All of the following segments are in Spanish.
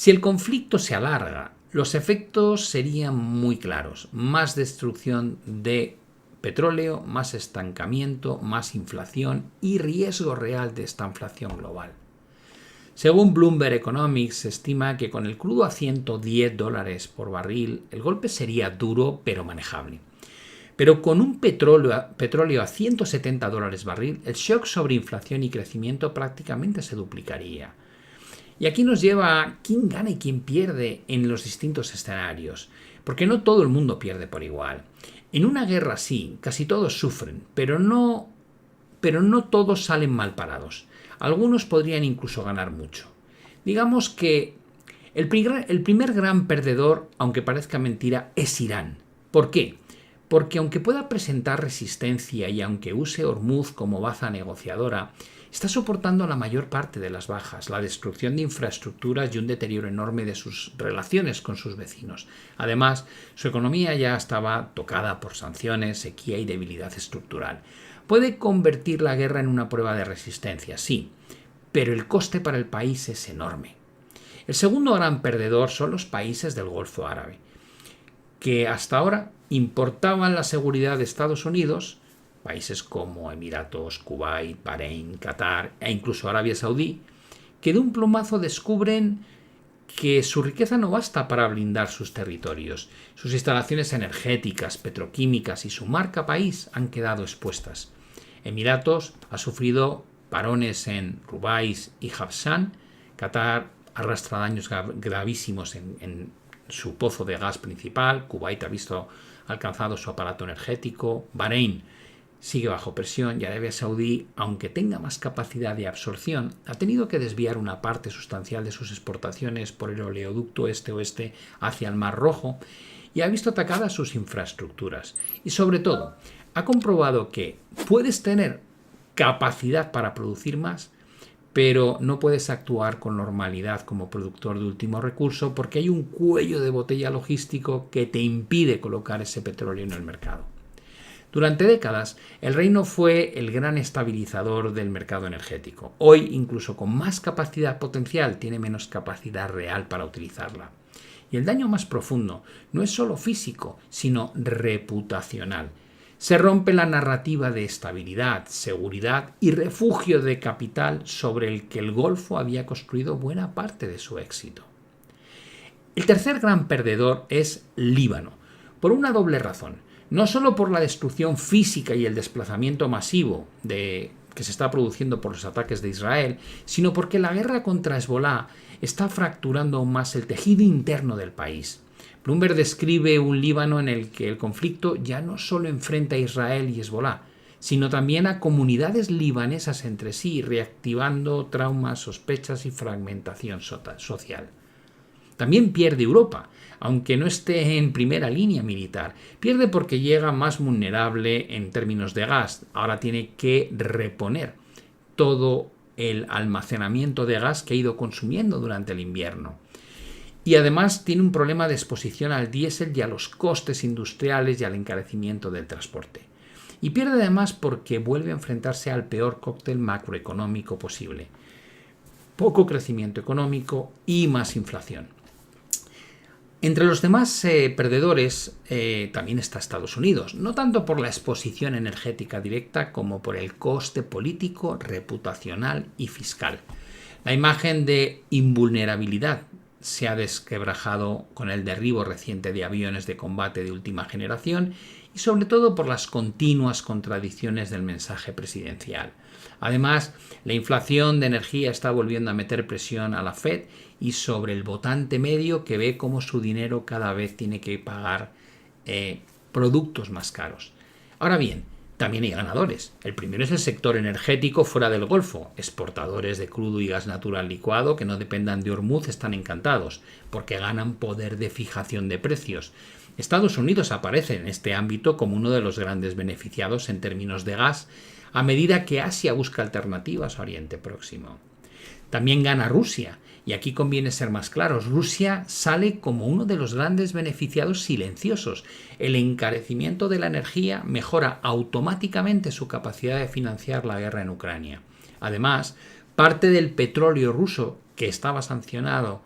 Si el conflicto se alarga, los efectos serían muy claros. Más destrucción de petróleo, más estancamiento, más inflación y riesgo real de esta inflación global. Según Bloomberg Economics, se estima que con el crudo a $110 por barril, el golpe sería duro pero manejable. Pero con un petróleo a $170 barril, el shock sobre inflación y crecimiento prácticamente se duplicaría. Y aquí nos lleva a quién gana y quién pierde en los distintos escenarios, porque no todo el mundo pierde por igual. En una guerra sí, casi todos sufren, pero no todos salen mal parados. Algunos podrían incluso ganar mucho. Digamos que el primer gran perdedor, aunque parezca mentira, es Irán. ¿Por qué? Porque aunque pueda presentar resistencia y aunque use Hormuz como baza negociadora, está soportando la mayor parte de las bajas, la destrucción de infraestructuras y un deterioro enorme de sus relaciones con sus vecinos. Además, su economía ya estaba tocada por sanciones, sequía y debilidad estructural. Puede convertir la guerra en una prueba de resistencia, sí, pero el coste para el país es enorme. El segundo gran perdedor son los países del Golfo Árabe, que hasta ahora importaban la seguridad de Estados Unidos, países como Emiratos, Kuwait, Bahrein, Qatar e incluso Arabia Saudí, que de un plumazo descubren que su riqueza no basta para blindar sus territorios. Sus instalaciones energéticas, petroquímicas y su marca país han quedado expuestas. Emiratos ha sufrido parones en Ruwais y Habshan. Qatar arrastra daños gravísimos en su pozo de gas principal. Kuwait ha visto alcanzado su aparato energético. Bahrein sigue bajo presión y Arabia Saudí, aunque tenga más capacidad de absorción, ha tenido que desviar una parte sustancial de sus exportaciones por el oleoducto este-oeste hacia el Mar Rojo y ha visto atacadas sus infraestructuras. Y sobre todo, ha comprobado que puedes tener capacidad para producir más, pero no puedes actuar con normalidad como productor de último recurso porque hay un cuello de botella logístico que te impide colocar ese petróleo en el mercado. Durante décadas, el reino fue el gran estabilizador del mercado energético. Hoy, incluso con más capacidad potencial, tiene menos capacidad real para utilizarla. Y el daño más profundo no es solo físico, sino reputacional. Se rompe la narrativa de estabilidad, seguridad y refugio de capital sobre el que el Golfo había construido buena parte de su éxito. El tercer gran perdedor es Líbano, por una doble razón. No solo por la destrucción física y el desplazamiento masivo que se está produciendo por los ataques de Israel, sino porque la guerra contra Hezbolá está fracturando aún más el tejido interno del país. Bloomberg describe un Líbano en el que el conflicto ya no solo enfrenta a Israel y Hezbolá, sino también a comunidades libanesas entre sí, reactivando traumas, sospechas y fragmentación social. También pierde Europa, aunque no esté en primera línea militar. Pierde porque llega más vulnerable en términos de gas. Ahora tiene que reponer todo el almacenamiento de gas que ha ido consumiendo durante el invierno. Y además tiene un problema de exposición al diésel y a los costes industriales y al encarecimiento del transporte. Y pierde además porque vuelve a enfrentarse al peor cóctel macroeconómico posible. Poco crecimiento económico y más inflación. Entre los demás perdedores también está Estados Unidos, no tanto por la exposición energética directa como por el coste político, reputacional y fiscal. La imagen de invulnerabilidad se ha desquebrajado con el derribo reciente de aviones de combate de última generación y sobre todo por las continuas contradicciones del mensaje presidencial. Además, la inflación de energía está volviendo a meter presión a la Fed y sobre el votante medio que ve cómo su dinero cada vez tiene que pagar productos más caros. Ahora bien, también hay ganadores. El primero es el sector energético fuera del Golfo. Exportadores de crudo y gas natural licuado que no dependan de Hormuz están encantados porque ganan poder de fijación de precios. Estados Unidos aparece en este ámbito como uno de los grandes beneficiados en términos de gas a medida que Asia busca alternativas a Oriente Próximo. También gana Rusia, y aquí conviene ser más claros. Rusia sale como uno de los grandes beneficiados silenciosos. El encarecimiento de la energía mejora automáticamente su capacidad de financiar la guerra en Ucrania. Además, parte del petróleo ruso que estaba sancionado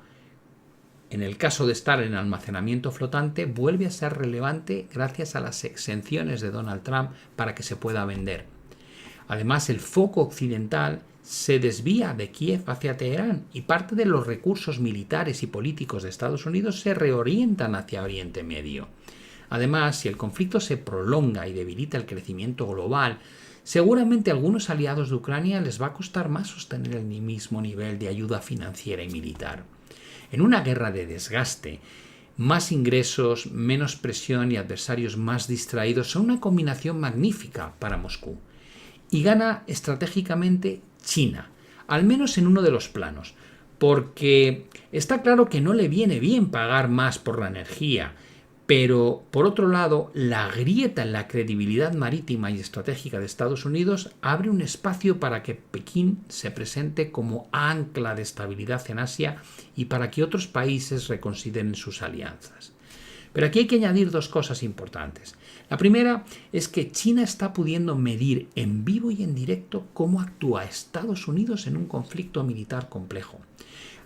en el caso de estar en almacenamiento flotante, vuelve a ser relevante gracias a las exenciones de Donald Trump para que se pueda vender. Además, el foco occidental se desvía de Kiev hacia Teherán y parte de los recursos militares y políticos de Estados Unidos se reorientan hacia Oriente Medio. Además, si el conflicto se prolonga y debilita el crecimiento global, seguramente a algunos aliados de Ucrania les va a costar más sostener el mismo nivel de ayuda financiera y militar. En una guerra de desgaste, más ingresos, menos presión y adversarios más distraídos son una combinación magnífica para Moscú. Y gana estratégicamente China, al menos en uno de los planos, porque está claro que no le viene bien pagar más por la energía, pero por otro lado, la grieta en la credibilidad marítima y estratégica de Estados Unidos abre un espacio para que Pekín se presente como ancla de estabilidad en Asia y para que otros países reconsideren sus alianzas. Pero aquí hay que añadir dos cosas importantes. La primera es que China está pudiendo medir en vivo y en directo cómo actúa Estados Unidos en un conflicto militar complejo,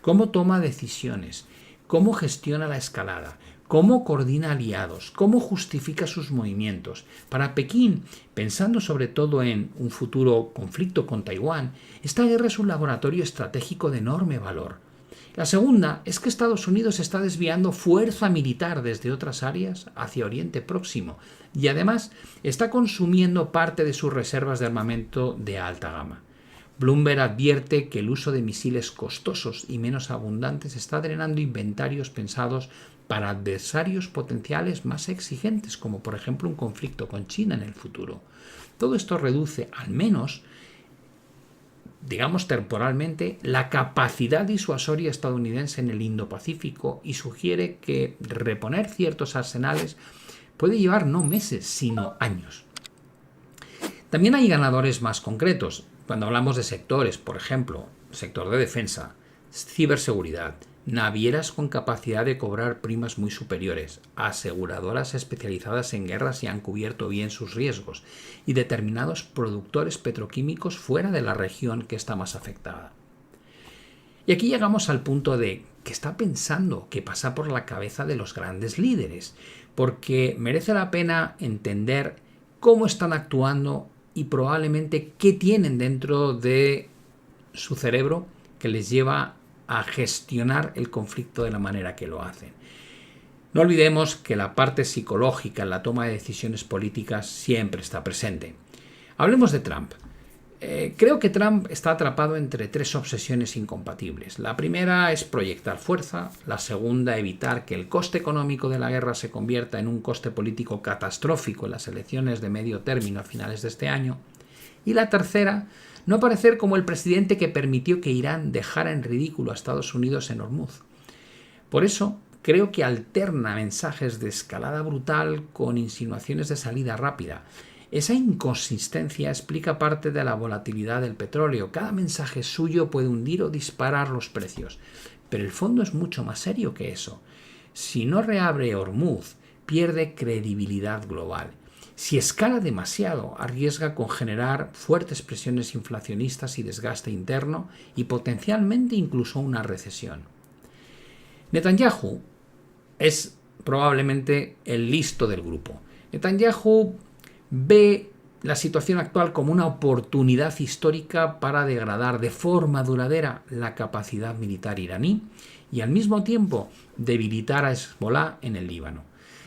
cómo toma decisiones, cómo gestiona la escalada, cómo coordina aliados, cómo justifica sus movimientos. Para Pekín, pensando sobre todo en un futuro conflicto con Taiwán, esta guerra es un laboratorio estratégico de enorme valor. La segunda es que Estados Unidos está desviando fuerza militar desde otras áreas hacia Oriente Próximo y además está consumiendo parte de sus reservas de armamento de alta gama. Bloomberg advierte que el uso de misiles costosos y menos abundantes está drenando inventarios pensados para adversarios potenciales más exigentes, como por ejemplo un conflicto con China en el futuro. Todo esto reduce, al menos, digamos temporalmente, la capacidad disuasoria estadounidense en el Indo-Pacífico y sugiere que reponer ciertos arsenales puede llevar no meses, sino años. También hay ganadores más concretos. Cuando hablamos de sectores, por ejemplo, sector de defensa, ciberseguridad, navieras con capacidad de cobrar primas muy superiores, aseguradoras especializadas en guerras y han cubierto bien sus riesgos, y determinados productores petroquímicos fuera de la región que está más afectada. Y aquí llegamos al punto de qué está pensando, qué pasa por la cabeza de los grandes líderes, porque merece la pena entender cómo están actuando y probablemente qué tienen dentro de su cerebro que les lleva a gestionar el conflicto de la manera que lo hacen. No olvidemos que la parte psicológica en la toma de decisiones políticas siempre está presente. Hablemos de Trump. Creo que Trump está atrapado entre tres obsesiones incompatibles. La primera es proyectar fuerza, la segunda evitar que el coste económico de la guerra se convierta en un coste político catastrófico en las elecciones de medio término a finales de este año, y la tercera, no parecer como el presidente que permitió que Irán dejara en ridículo a Estados Unidos en Hormuz. Por eso, creo que alterna mensajes de escalada brutal con insinuaciones de salida rápida. Esa inconsistencia explica parte de la volatilidad del petróleo. Cada mensaje suyo puede hundir o disparar los precios. Pero el fondo es mucho más serio que eso. Si no reabre Hormuz, pierde credibilidad global. Si escala demasiado, arriesga con generar fuertes presiones inflacionistas y desgaste interno y potencialmente incluso una recesión. Netanyahu es probablemente el listo del grupo. Netanyahu ve la situación actual como una oportunidad histórica para degradar de forma duradera la capacidad militar iraní y al mismo tiempo debilitar a Hezbollah en el Líbano.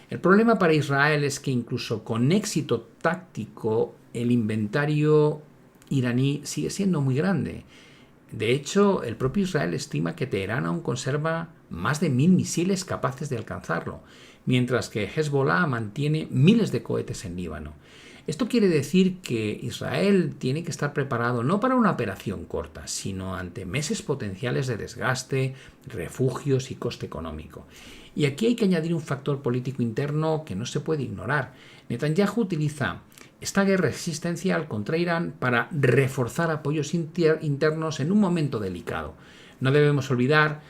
El problema para Israel es que incluso con éxito táctico el inventario iraní sigue siendo muy grande. De hecho, el propio Israel estima que Teherán aún conserva más de 1000 misiles capaces de alcanzarlo, mientras que Hezbollah mantiene miles de cohetes en Líbano. Esto quiere decir que Israel tiene que estar preparado no para una operación corta, sino ante meses potenciales de desgaste, refugios y coste económico. Y aquí hay que añadir un factor político interno que no se puede ignorar. Netanyahu utiliza esta guerra existencial contra Irán para reforzar apoyos internos en un momento delicado. No debemos olvidar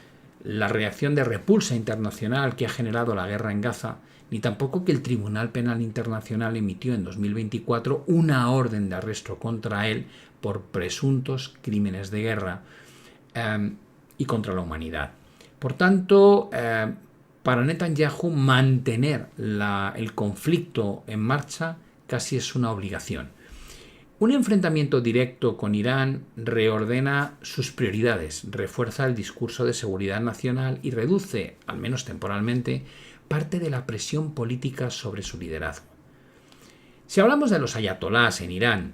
la reacción de repulsa internacional que ha generado la guerra en Gaza, ni tampoco que el Tribunal Penal Internacional emitió en 2024 una orden de arresto contra él por presuntos crímenes de guerra y contra la humanidad. Por tanto, para Netanyahu mantener el conflicto en marcha casi es una obligación. Un enfrentamiento directo con Irán reordena sus prioridades, refuerza el discurso de seguridad nacional y reduce, al menos temporalmente, parte de la presión política sobre su liderazgo. Si hablamos de los ayatolás en Irán,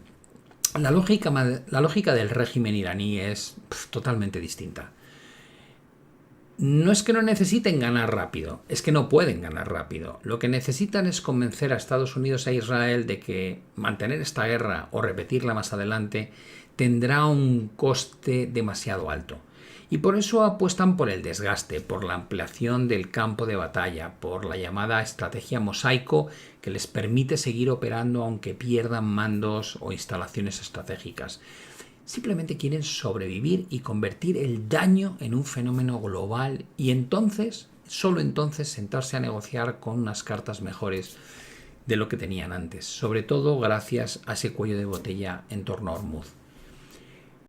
la lógica del régimen iraní es totalmente distinta. No es que no necesiten ganar rápido, es que no pueden ganar rápido. Lo que necesitan es convencer a Estados Unidos e Israel de que mantener esta guerra o repetirla más adelante tendrá un coste demasiado alto. Y por eso apuestan por el desgaste, por la ampliación del campo de batalla, por la llamada estrategia mosaico que les permite seguir operando aunque pierdan mandos o instalaciones estratégicas. Simplemente quieren sobrevivir y convertir el daño en un fenómeno global y entonces, solo entonces, sentarse a negociar con unas cartas mejores de lo que tenían antes, sobre todo gracias a ese cuello de botella en torno a Hormuz.